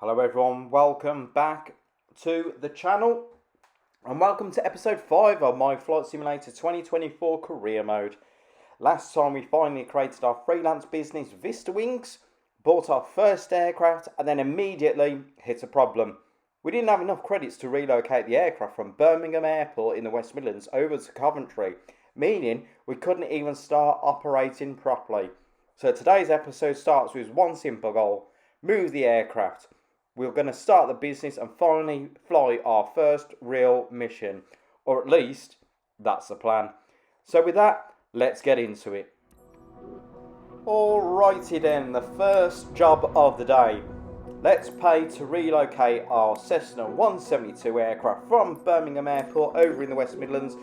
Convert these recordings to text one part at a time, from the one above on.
Hello everyone, welcome back to the channel and welcome to episode 5 of my Flight Simulator 2024 career mode. Last time we finally created our freelance business Vista Wings, bought our first aircraft and then immediately hit a problem. We didn't have enough credits to relocate the aircraft from Birmingham Airport in the West Midlands over to Coventry, meaning we couldn't even start operating properly. So today's episode starts with one simple goal: move the aircraft. We're going to start the business and finally fly our first real mission. Or at least, that's the plan. So with that, let's get into it. Alrighty then, the first job of the day. Let's pay to relocate our Cessna 172 aircraft from Birmingham Airport over in the West Midlands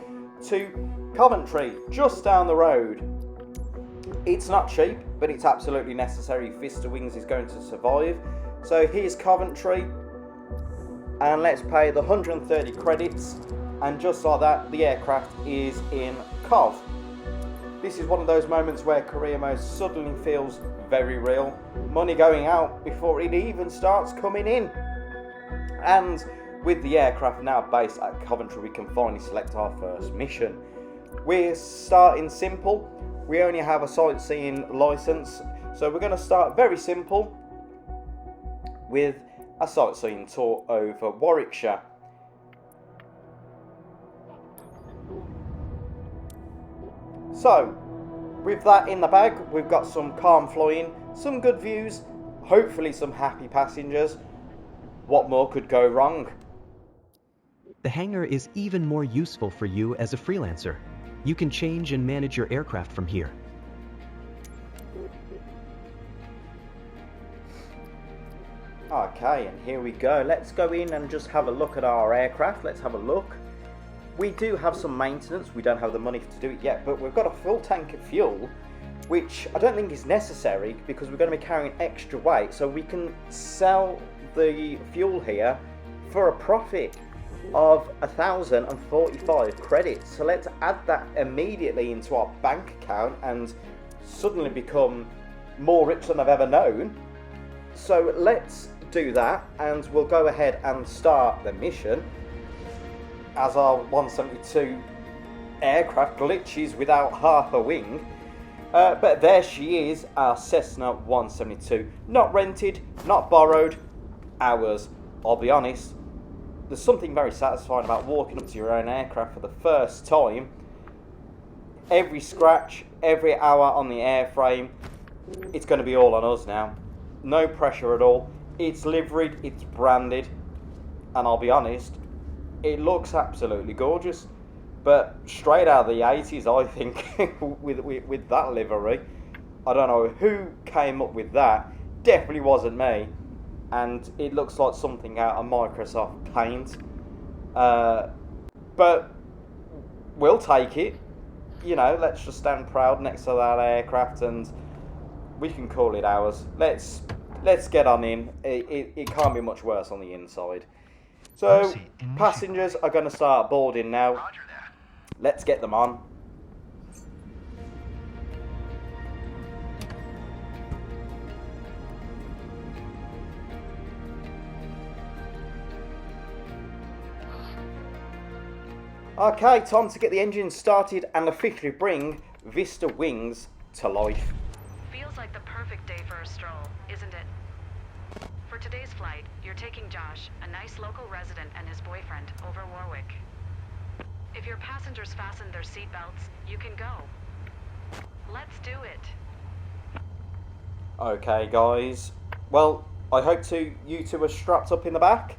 to Coventry, just down the road. It's not cheap, but it's absolutely necessary if Vista Wings is going to survive. So here's Coventry, and let's pay the 130 credits, and just like that, the aircraft is in Cov. This is one of those moments where career mode suddenly feels very real. Money going out before it even starts coming in. And with the aircraft now based at Coventry, we can finally select our first mission. We're starting simple. We only have a sightseeing license, so we're going to start very simple with a sightseeing tour over Warwickshire. So, with that in the bag, we've got some calm flying, some good views, hopefully some happy passengers. What more could go wrong? The hangar is even more useful for you as a freelancer. You can change and manage your aircraft from here. Okay, and here we go. Let's go in and just have a look at our aircraft. Let's have a look. We do have some maintenance. We don't have the money to do it yet, but we've got a full tank of fuel, which I don't think is necessary because we're going to be carrying extra weight, so we can sell the fuel here for a profit of 1,045 credits. So let's add that immediately into our bank account and suddenly become more rich than I've ever known. So let's do that, and we'll go ahead and start the mission as our 172 aircraft glitches without half a wing. But there she is, our Cessna 172. Not rented, not borrowed, ours. I'll be honest, there's something very satisfying about walking up to your own aircraft for the first time. Every scratch, every hour on the airframe, it's going to be all on us now. No pressure at all. It's liveried, it's branded, and I'll be honest, it looks absolutely gorgeous. But straight out of the 80s, I think, with that livery. I don't know who came up with that. Definitely wasn't me. And it looks like something out of Microsoft Paint. But we'll take it. You know, let's just stand proud next to that aircraft and we can call it ours. Let's get on in. It can't be much worse on the inside. So, passengers are going to start boarding now. Let's get them on. Okay, time to get the engine started and officially bring Vista Wings to life. Feels like the perfect day for a stroll, isn't it? For today's flight, you're taking Josh, a nice local resident, and his boyfriend over Warwick. If your passengers fasten their seatbelts, you can go. Let's do it. Okay, guys. Well, I hope you two are strapped up in the back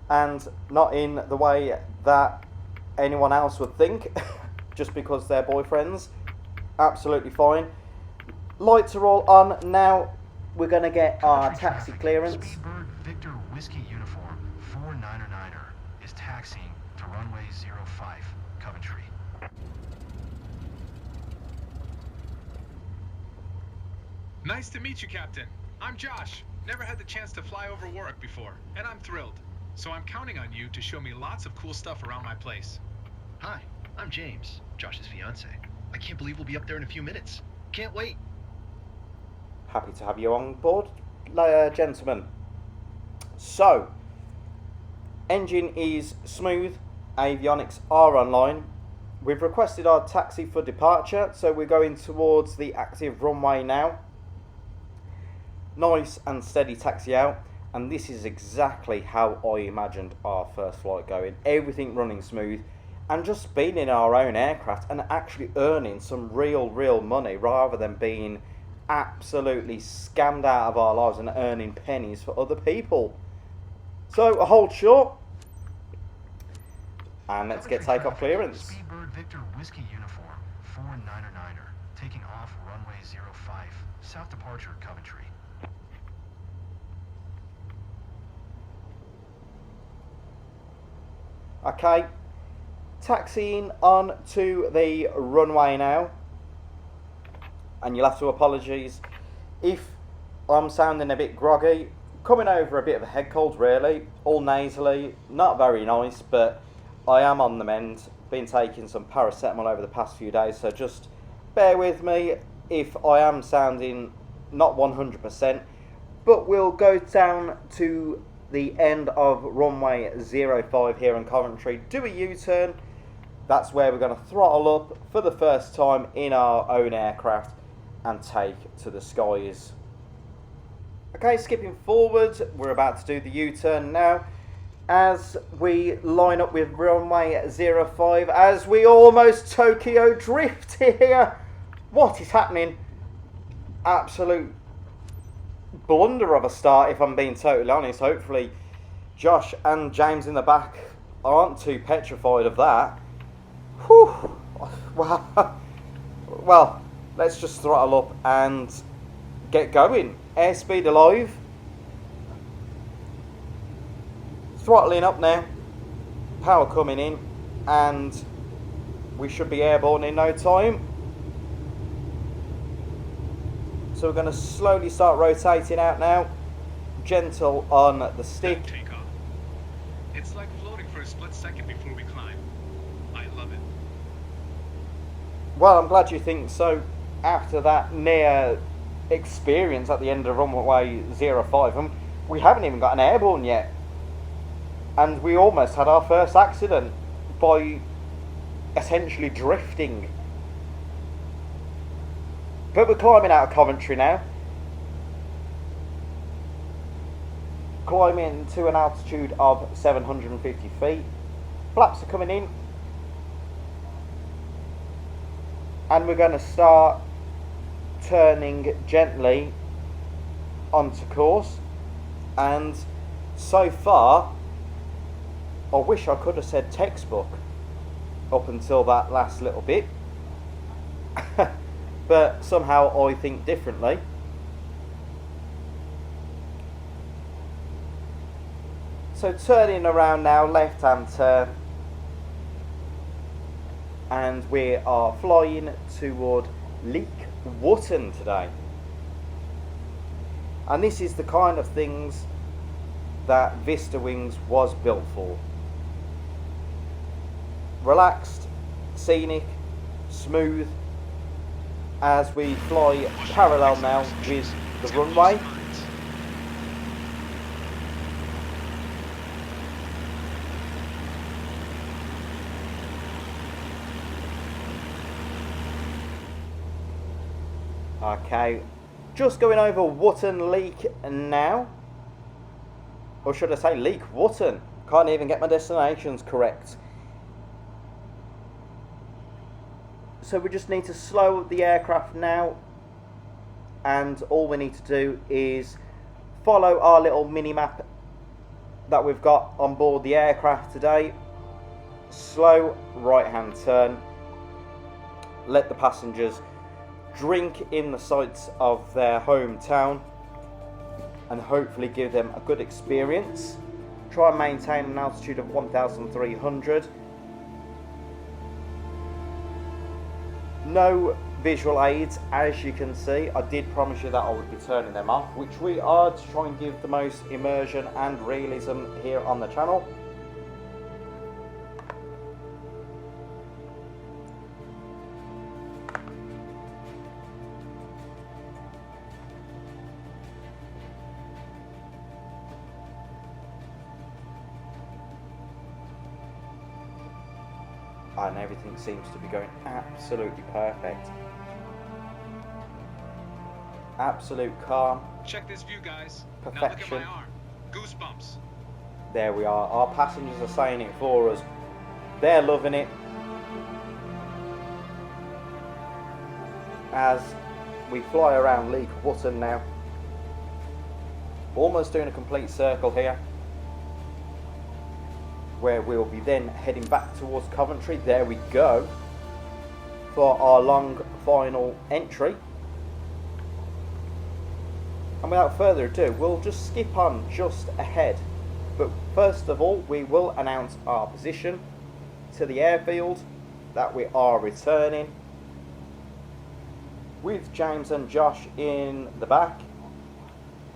and not in the way that anyone else would think just because they're boyfriends. Absolutely fine. Lights are all on now. We're going to get our taxi clearance. Speedbird Victor Whiskey Uniform 49er is taxiing to runway 05, Coventry. Nice to meet you, Captain. I'm Josh. Never had the chance to fly over Warwick before, and I'm thrilled. So I'm counting on you to show me lots of cool stuff around my place. Hi, I'm James, Josh's fiance. I can't believe we'll be up there in a few minutes. Can't wait. Happy to have you on board, gentlemen. So, engine is smooth, avionics are online. We've requested our taxi for departure, so we're going towards the active runway now. Nice and steady taxi out, and this is exactly how I imagined our first flight going. Everything running smooth, and just being in our own aircraft and actually earning some real money rather than being absolutely scammed out of our lives and earning pennies for other people. So, a hold short, and let's get takeoff clearance. Speedbird Victor Whiskey Uniform, 499er, taking off runway 05, south departure Coventry. Okay, taxiing on to the runway now, and you'll have to apologise if I'm sounding a bit groggy. Coming over a bit of a head cold really, all nasally, not very nice, but I am on the mend. Been taking some paracetamol over the past few days, so just bear with me if I am sounding not 100%, but we'll go down to the end of runway 05 here in Coventry, do a U-turn. That's where we're going to throttle up for the first time in our own aircraft and take to the skies. Okay, skipping forward, we're about to do the U-turn now as we line up with runway 05 as we almost Tokyo drift here. What is happening? Absolute blunder of a start, if I'm being totally honest. Hopefully Josh and James in the back aren't too petrified of that. Whew. Well, let's just throttle up and get going. Airspeed alive. Throttling up now. Power coming in, and we should be airborne in no time. So we're going to slowly start rotating out now. Gentle on the stick. Takeoff. It's like floating for a split second before we climb. I love it. Well, I'm glad you think so. After that near experience at the end of runway 05, and we haven't even got an airborne yet. And we almost had our first accident by essentially drifting. But we're climbing out of Coventry now. Climbing to an altitude of 750 feet. Flaps are coming in. And we're going to start turning gently onto course. And so far, I wish I could have said textbook up until that last little bit. But somehow I think differently. So turning around now, left hand turn. And we are flying toward Leek Wootton today. And this is the kind of things that Vista Wings was built for. Relaxed, scenic, smooth, as we fly parallel now with the runway. Okay, just going over Wootton Leek now. Or should I say Leek Wootton? Can't even get my destinations correct. So we just need to slow the aircraft now, and all we need to do is follow our little mini map that we've got on board the aircraft today. Slow right hand turn, let the passengers drink in the sights of their hometown and hopefully give them a good experience. Try and maintain an altitude of 1,300. No visual aids, as you can see. I did promise you that I would be turning them off, which we are to try and give the most immersion and realism here on the channel. and everything seems to be going absolutely perfect. Absolute calm. Check this view, guys. Now look at Perfection. my arm. Goosebumps. There we are. Our passengers are saying it for us. They're loving it. As we fly around Leek Wotton now. Almost doing a complete circle here. Where we'll be then heading back towards Coventry. There we go. For our long final entry. And without further ado, we'll just skip on just ahead. But first of all, we will announce our position to the airfield that we are returning. With James and Josh in the back.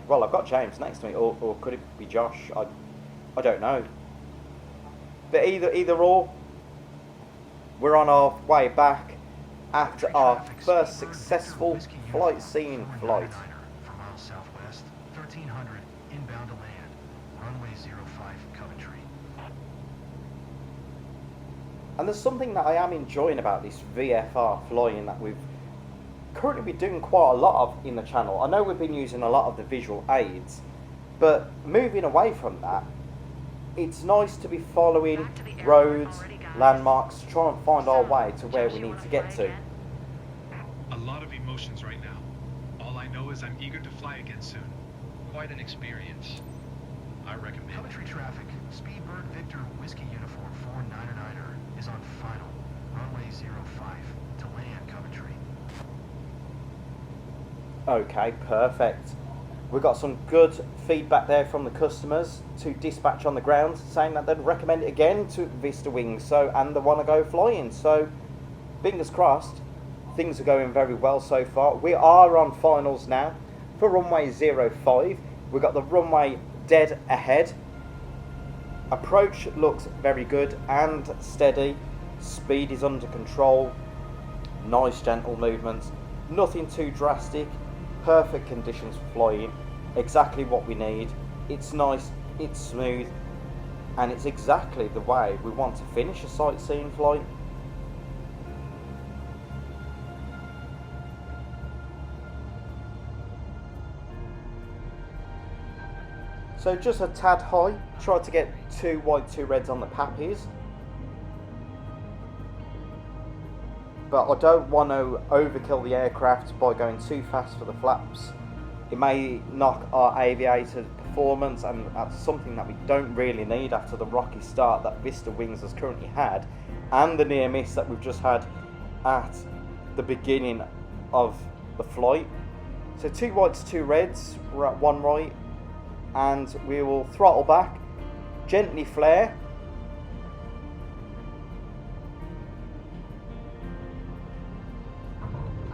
Well, I've got James next to me, or could it be Josh? I don't know. But either or, we're on our way back after our first successful flight scene flight. For miles southwest, 1300 inbound to land, runway 05 Coventry. And there's something that I am enjoying about this VFR flying that we've currently been doing quite a lot of in the channel. I know we've been using a lot of the visual aids, but moving away from that, it's nice to be following roads, landmarks, to try and find our way to where we need to get to. A lot of emotions right now. All I know is I'm eager to fly again soon. Quite an experience. I recommend it. Coventry traffic, Speedbird Victor Whiskey Uniform 499er is on final, runway 05 to land Coventry. Okay, perfect. We got some good feedback there from the customers to dispatch on the ground, saying that they'd recommend it again to Vista Wings, so, and they want to go flying. So, fingers crossed, things are going very well so far. We are on finals now for runway 05. We've got the runway dead ahead. Approach looks very good and steady. Speed is under control. Nice gentle movements. Nothing too drastic. Perfect conditions for flying. Exactly what we need. It's nice, it's smooth, and it's exactly the way we want to finish a sightseeing flight. So just a tad high. Tried to get 2 white, 2 reds on the pappies. But I don't want to overkill the aircraft by going too fast for the flaps. It may knock our aviator performance, and that's something that we don't really need after the rocky start that Vista Wings has currently had, and the near miss that we've just had at the beginning of the flight. So 2 whites, 2 reds, we're at 1 right, and we will throttle back, gently flare.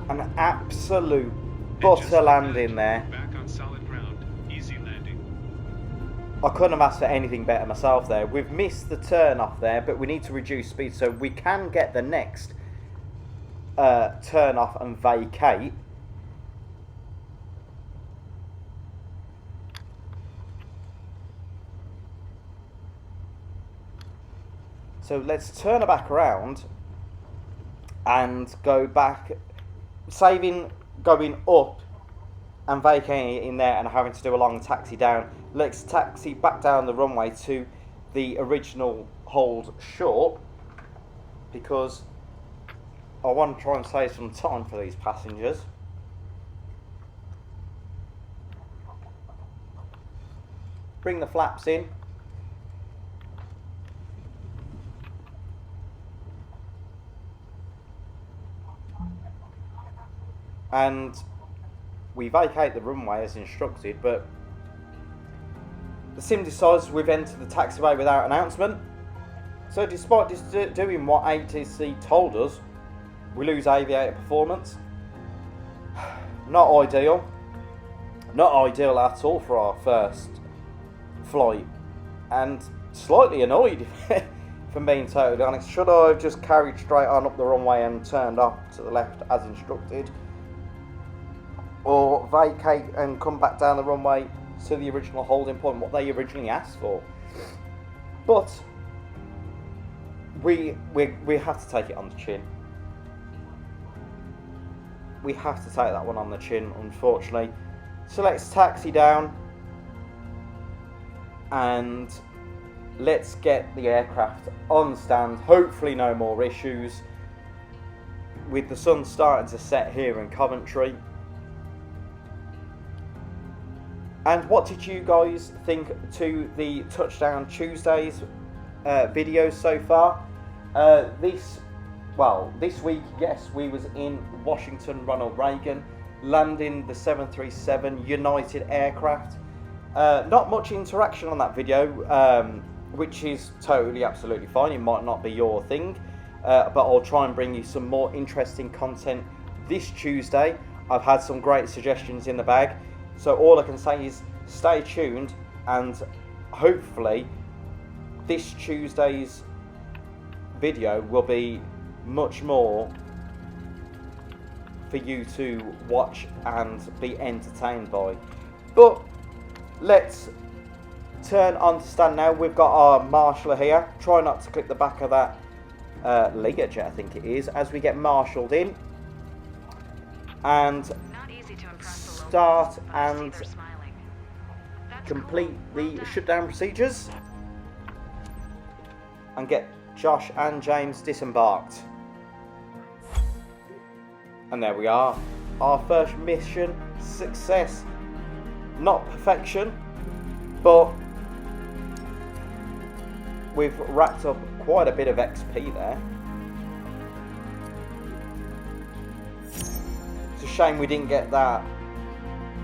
An absolute butter landing there. Back on solid ground. Easy landing. I couldn't have asked for anything better myself there. We've missed the turn off there, but we need to reduce speed so we can get the next turn off and vacate. So let's turn it back around and go back, saving going up and vacating in there and having to do a long taxi down. Let's taxi back down the runway to the original hold short, because I want to try and save some time for these passengers. Bring the flaps in. And we vacate the runway as instructed, but the sim decides we've entered the taxiway without announcement. So despite doing what ATC told us, we lose aviator performance. Not ideal. Not ideal at all for our first flight. And slightly annoyed, if I'm being totally honest. Should I have just carried straight on up the runway and turned off to the left as instructed? Or vacate and come back down the runway to the original holding point, what they originally asked for? But we have to take it on the chin. We have to take that one on the chin, unfortunately. So let's taxi down and let's get the aircraft on stand. Hopefully no more issues with the sun starting to set here in Coventry. And what did you guys think to the Touchdown Tuesdays videos so far? This week, yes, we was in Washington, Ronald Reagan, landing the 737 United aircraft. Not much interaction on that video, which is totally, absolutely fine. It might not be your thing, but I'll try and bring you some more interesting content this Tuesday. I've had some great suggestions in the bag, so all I can say is stay tuned, and hopefully this Tuesday's video will be much more for you to watch and be entertained by. But let's turn on to stand now. We've got our marshaller here. Try not to clip the back of that Learjet, I think it is, as we get marshalled in and start and complete the shutdown procedures and get Josh and James disembarked. And there we are, our first mission success. Not perfection, but we've racked up quite a bit of XP there. It's a shame we didn't get that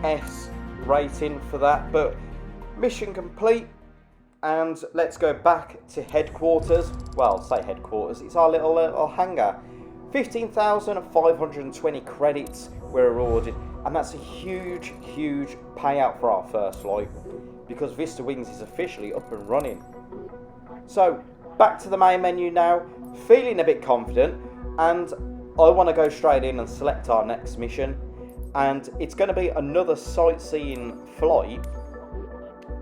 S rating for that, but mission complete. And let's go back to headquarters. Well, say headquarters, it's our little hangar. 15,520 credits were awarded, and that's a huge payout for our first flight, because Vista Wings is officially up and running. So back to the main menu now, feeling a bit confident, and I want to go straight in and select our next mission, and it's going to be another sightseeing flight.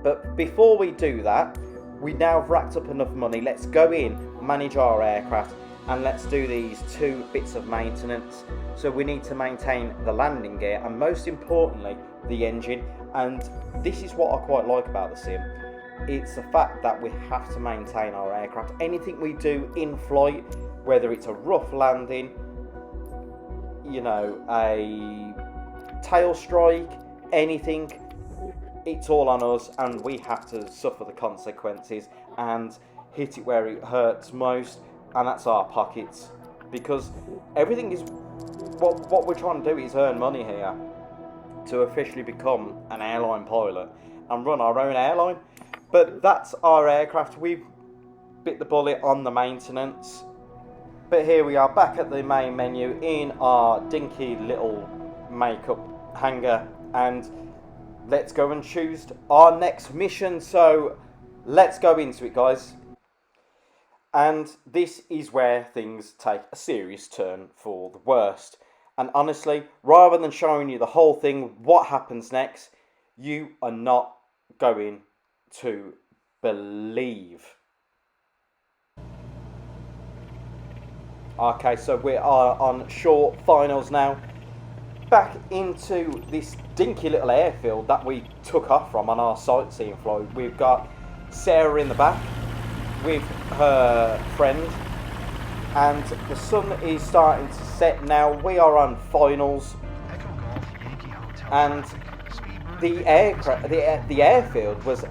But before we do that, we now have racked up enough money. Let's go in, manage our aircraft, and let's do these 2 bits of maintenance. So we need to maintain the landing gear, and most importantly, the engine. And this is what I quite like about the sim. It's the fact that we have to maintain our aircraft. Anything we do in flight, whether it's a rough landing, you know, a tail strike, anything, it's all on us, and we have to suffer the consequences and hit it where it hurts most, and that's our pockets. Because everything is, what we're trying to do is earn money here to officially become an airline pilot and run our own airline. But that's our aircraft. We've bit the bullet on the maintenance. But here we are back at the main menu in our dinky little makeup hangar, and let's go and choose our next mission. So let's go into it, guys. And this is where things take a serious turn for the worst. And honestly, rather than showing you the whole thing, what happens next, you are not going to believe. Okay, so we are on short finals now. Back into this dinky little airfield that we took off from on our sightseeing flight. We've got Sarah in the back with her friend, and the sun is starting to set now. We are on finals, and the airfield was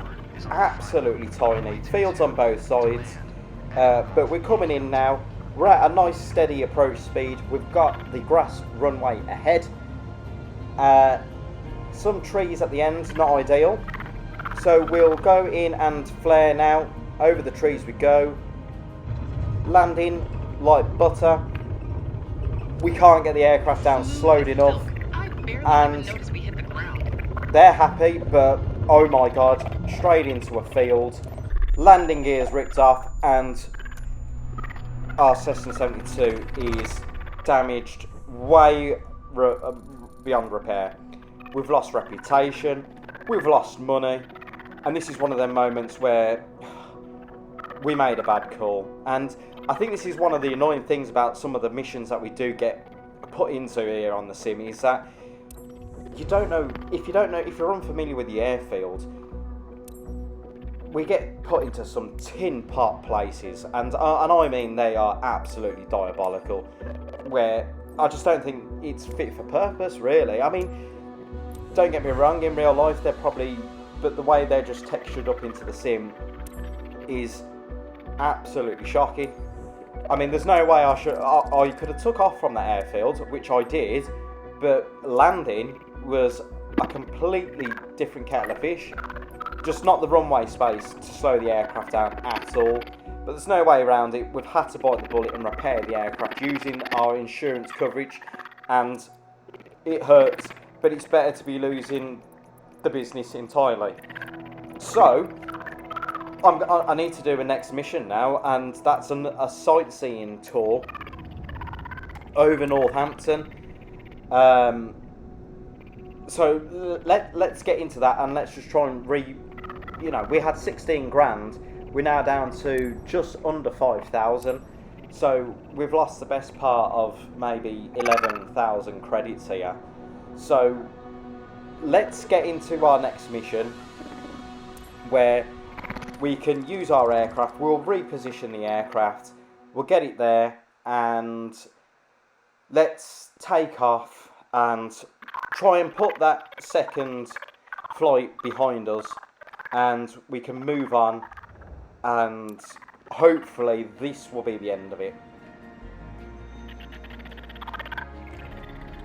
absolutely tiny. Fields on both sides, but we're coming in now. We're at a nice steady approach speed. We've got the grass runway ahead. Some trees at the end, not ideal. So we'll go in and flare now. Over the trees we go. Landing like butter. We can't get the aircraft down slowed enough. And they're happy, but oh my god, straight into a field. Landing gears ripped off, and our Cessna 72 is damaged way beyond repair. We've lost reputation, we've lost money, and this is one of them moments where we made a bad call. And I think this is one of the annoying things about some of the missions that we do get put into here on the sim, is that if you're unfamiliar with the airfield, we get put into some tin pot places, and I mean they are absolutely diabolical, where I just don't think it's fit for purpose, really. I mean, don't get me wrong, in real life they're probably, but the way they're just textured up into the sim is absolutely shocking. I mean, there's no way I could have took off from that airfield, which I did, but landing was a completely different kettle of fish. Just not the runway space to slow the aircraft down at all. But there's no way around it. We've had to bite the bullet and repair the aircraft using our insurance coverage, and it hurts, but it's better to be losing the business entirely. So I need to do a next mission now, and that's a sightseeing tour over Northampton. So let's get into that, and let's just try and we had 16 grand, we're now down to just under 5,000, so we've lost the best part of maybe 11,000 credits here. So let's get into our next mission, where we can use our aircraft. We'll reposition the aircraft, we'll get it there, and let's take off and try and put that second flight behind us, and we can move on, and hopefully this will be the end of it.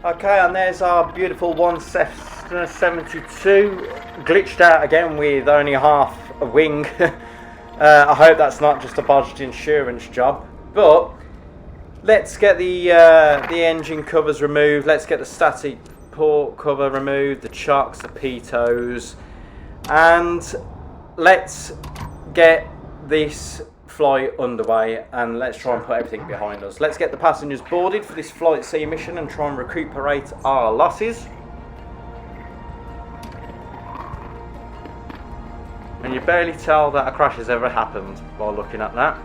Okay, and there's our beautiful one Cessna 72, glitched out again with only half a wing. I hope that's not just a bodged insurance job, but let's get the engine covers removed, let's get the static port cover removed, the chocks, the pitos, and let's get this flight underway, and let's try and put everything behind us. Let's get the passengers boarded for this flight C mission and try and recuperate our losses. And you barely tell that a crash has ever happened by looking at that.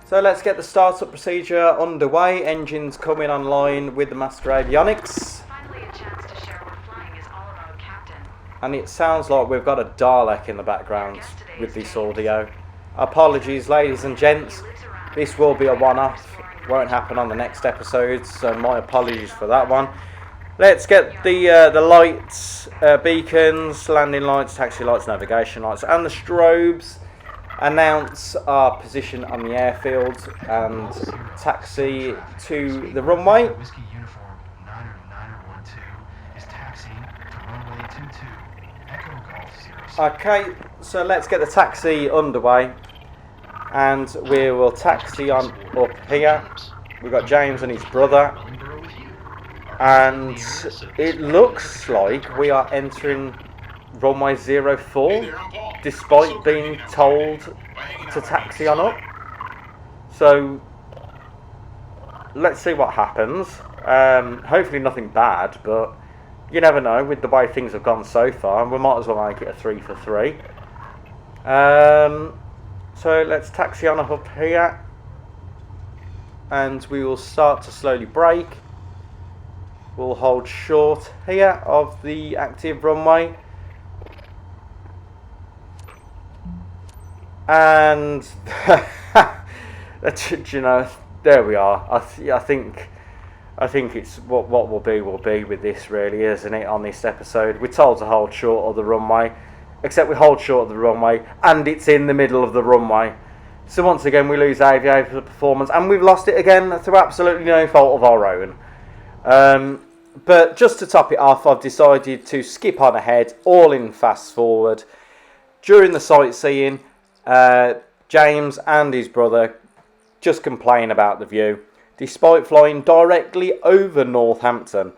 So let's get the startup procedure underway. Engines coming online with the master avionics. Finally a chance to share what flying is all about, Captain. And it sounds like we've got a Dalek in the background with this audio. Apologies, ladies and gents. This will be a one-off. Won't happen on the next episode, so my apologies for that one. Let's get the lights, beacons, landing lights, taxi lights, navigation lights, and the strobes. Announce our position on the airfield and taxi to the runway. Whiskey uniform 90912 is taxiing to runway 22. Echo Golf 06. Okay, so let's get the taxi underway, and we will taxi on up here. We've got James and his brother, and it looks like we are entering runway 04, despite being told to taxi on up. So let's see what happens. Hopefully nothing bad, but you never know with the way things have gone so far. We might as well make it a 3 for 3. So let's taxi on up here, and we will start to slowly brake. We'll hold short here of the active runway. And you know, there we are. I think it's what will be with this, really, isn't it? On this episode, we're told to hold short of the runway, except we hold short of the runway, and it's in the middle of the runway. So once again, we lose aviator performance, and we've lost it again through absolutely no fault of our own. But just to top it off, I've decided to skip on ahead, all in fast forward. During the sightseeing, James and his brother just complain about the view, despite flying directly over Northampton.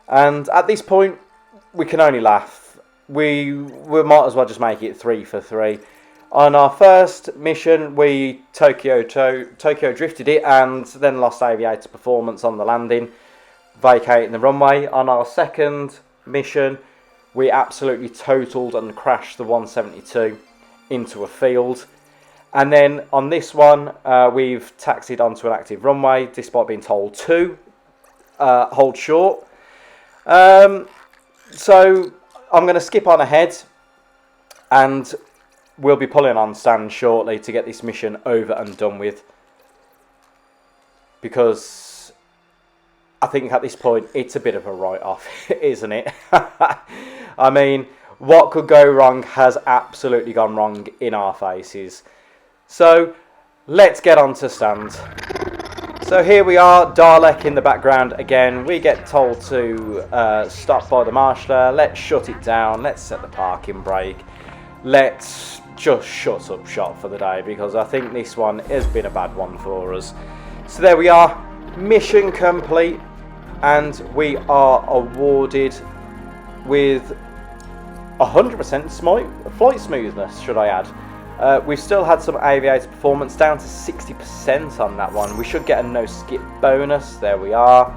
And at this point, we can only laugh. We might as well just make it 3 for 3. On our first mission, we Tokyo drifted it and then lost aviator performance on the landing, vacating the runway. On our second mission, we absolutely totaled and crashed the 172 into a field. And then on this one, we've taxied onto an active runway, despite being told to hold short. So I'm going to skip on ahead, and we'll be pulling on stand shortly to get this mission over and done with. Because I think at this point, it's a bit of a write-off, isn't it? I mean, what could go wrong has absolutely gone wrong in our faces. So, let's get on to stand. So here we are, Dalek in the background again. We get told to stop by the marshaller. Let's shut it down. Let's set the parking brake. Let's just shut up shop for the day, because I think this one has been a bad one for us. So there we are, mission complete, and we are awarded with 100% flight smoothness, should I add. We've still had some aviator performance, down to 60% on that one. We should get a no skip bonus. There we are.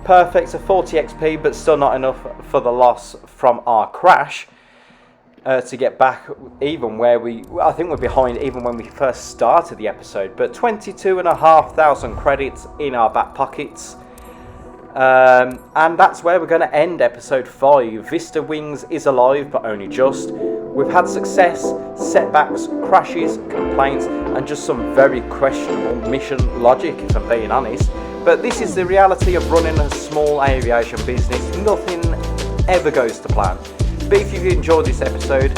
Perfect, so 40 XP, but still not enough for the loss from our crash to get back even where I think we're behind even when we first started the episode. But 22,500 credits in our back pockets. And that's where we're going to end episode 5. Vista Wings is alive, but only just. We've had success, setbacks, crashes, complaints, and just some very questionable mission logic, if I'm being honest. But this is the reality of running a small aviation business. Nothing ever goes to plan. But if you've enjoyed this episode,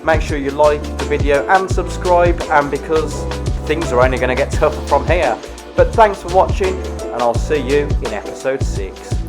make sure you like the video and subscribe, and because things are only going to get tougher from here. But thanks for watching, and I'll see you in episode 6.